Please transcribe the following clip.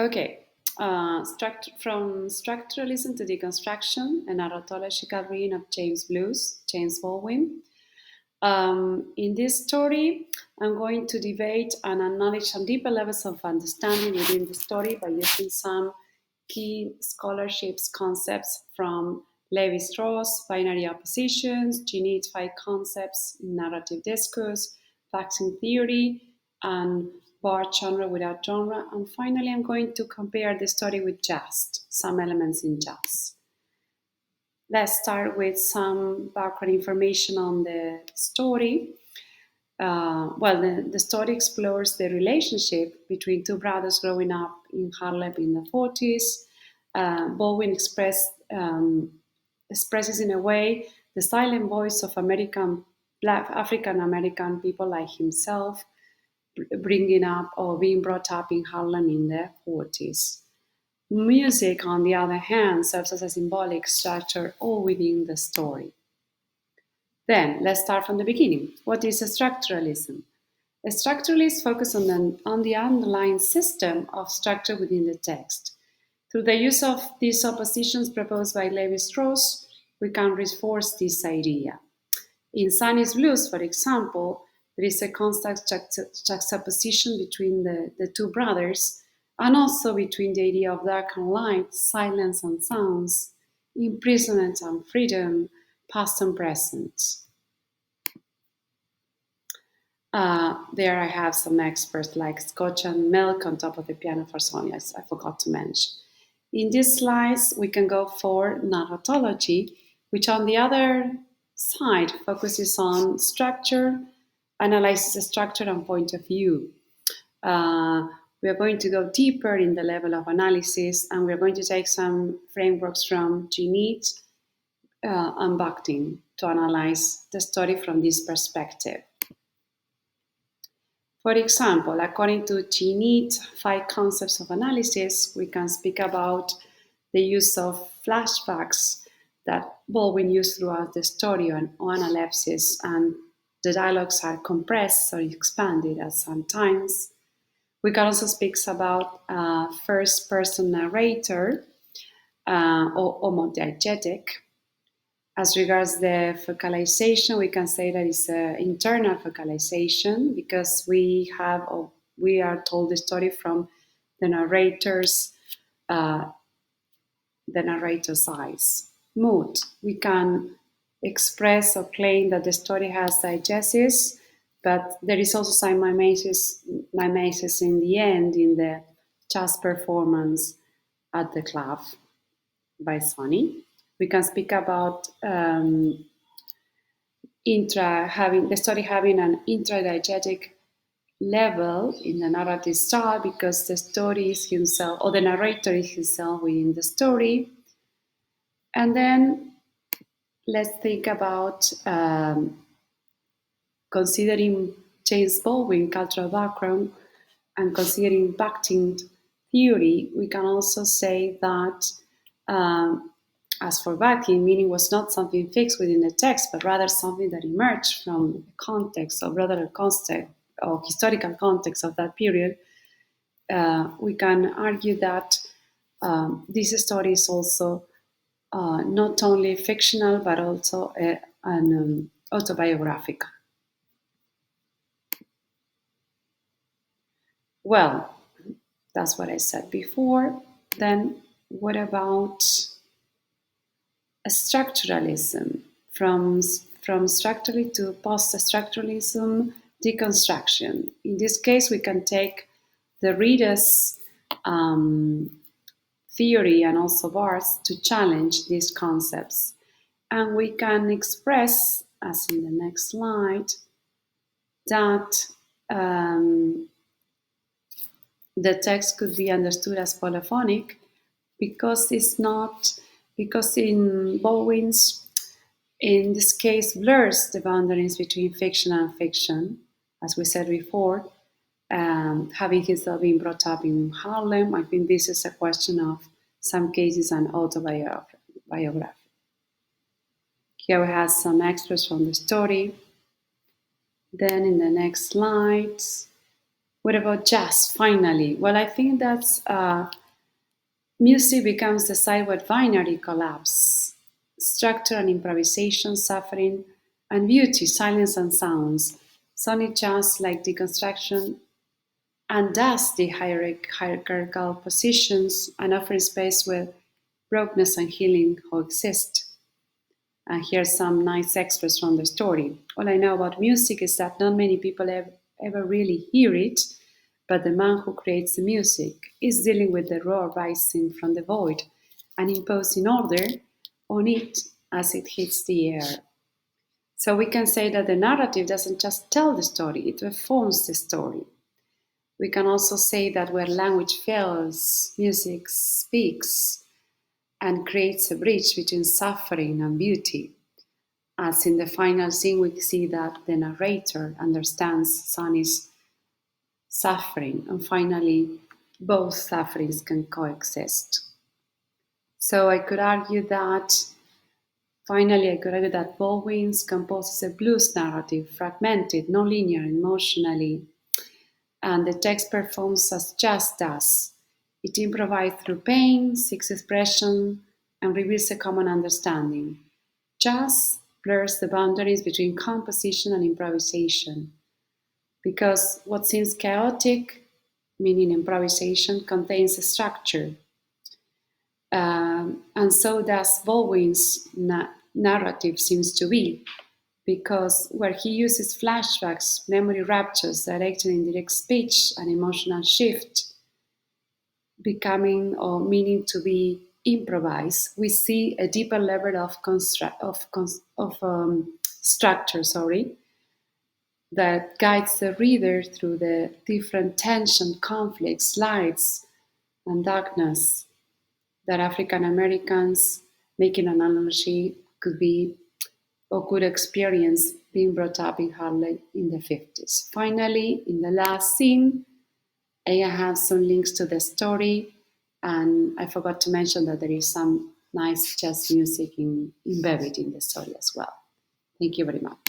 Okay, from structuralism to deconstruction, a narratological reading of James Baldwin. In this story, I'm going to debate and acknowledge some deeper levels of understanding within the story by using some key scholarships concepts from Levi-Strauss, binary oppositions, Gene-five concepts, narrative discourse, facts theory, and bar genre without genre. And finally, I'm going to compare the story with jazz, some elements in jazz. Let's start with some background information on the story. The story explores the relationship between two brothers growing up in Harlem in the 40s. Baldwin expresses in a way the silent voice of Black African American people like himself, bringing up or being brought up in Harlem in the 40s. Music, on the other hand, serves as a symbolic structure all within the story. Then, let's start from the beginning. What is a structuralism? A structuralist focuses on the underlying system of structure within the text. Through the use of these oppositions proposed by Levi-Strauss, we can reinforce this idea. In Sonny's Blues, for example, there is a constant juxtaposition between the two brothers, and also between the idea of dark and light, silence and sounds, imprisonment and freedom, past and present. There I have some experts like Scotch and Milk on top of the piano for Sonny, as I forgot to mention. In these slides, we can go for narratology, which on the other side focuses on structure, analyzes the structure and point of view. We are going to go deeper in the level of analysis, and we are going to take some frameworks from Gene and Bakhtin to analyze the story from this perspective. For example, according to Gene-5 five concepts of analysis, we can speak about the use of flashbacks that Baldwin used throughout the story on analepsis, and the dialogues are compressed or expanded at some times. We can also speak about first-person narrator or homodiegetic. As regards the focalization, we can say that it's an internal focalization because we are told the story from the narrator's eyes. Mood. We can express or claim that the story has diegesis, but there is also some mimesis in the end in the jazz performance at the club by Sonny. We can speak about the story having an intradiegetic level in the narrative style because the story is himself, or the narrator is himself within the story. And then let's think about considering James Baldwin cultural background and considering Bakhtin theory. We can also say that as for Bakhtin, meaning was not something fixed within the text, but rather something that emerged from the context or broader context or historical context of that period. We can argue that this story is also not only fictional, but also an autobiographical. Well, that's what I said before. Then what about structuralism? From structurally to post-structuralism deconstruction. In this case, we can take the reader's theory and also Barth's to challenge these concepts. And we can express, as in the next slide, that the text could be understood as polyphonic because in Baldwin's, in this case, blurs the boundaries between fiction and fiction, as we said before. Having himself been brought up in Harlem, I think this is a question of some cases an autobiography. Here we have some extras from the story. Then in the next slides, What about jazz, finally? Well, I think that's music becomes the sideward binary collapse. Structure and improvisation, suffering and beauty, silence and sounds. Sonny jazz like deconstruction and thus the hierarchical positions and offering space where brokenness and healing coexist. And here's some nice extras from the story. All I know about music is that not many people ever really hear it, but the man who creates the music is dealing with the roar rising from the void and imposing order on it as it hits the air. So we can say that the narrative doesn't just tell the story, it performs the story. We can also say that where language fails, music speaks and creates a bridge between suffering and beauty. As in the final scene, we see that the narrator understands Sonny's suffering, and finally, both sufferings can coexist. So finally, I could argue that Baldwin's composes a blues narrative, fragmented, non-linear, emotionally, and the text performs as jazz does. It improvises through pain, seeks expression, and reveals a common understanding. Jazz blurs the boundaries between composition and improvisation because what seems chaotic, meaning improvisation, contains a structure. And so does Baldwin's narrative seems to be, because where he uses flashbacks, memory raptures, direct and indirect speech, and emotional shift, becoming or meaning to be improvised, we see a deeper level of structure, that guides the reader through the different tension, conflicts, lights, and darkness that African Americans, making an analogy, could be or could experience being brought up in Harlem in the 50s. Finally, in the last scene, I have some links to the story, and I forgot to mention that there is some nice jazz music embedded in the story as well. Thank you very much.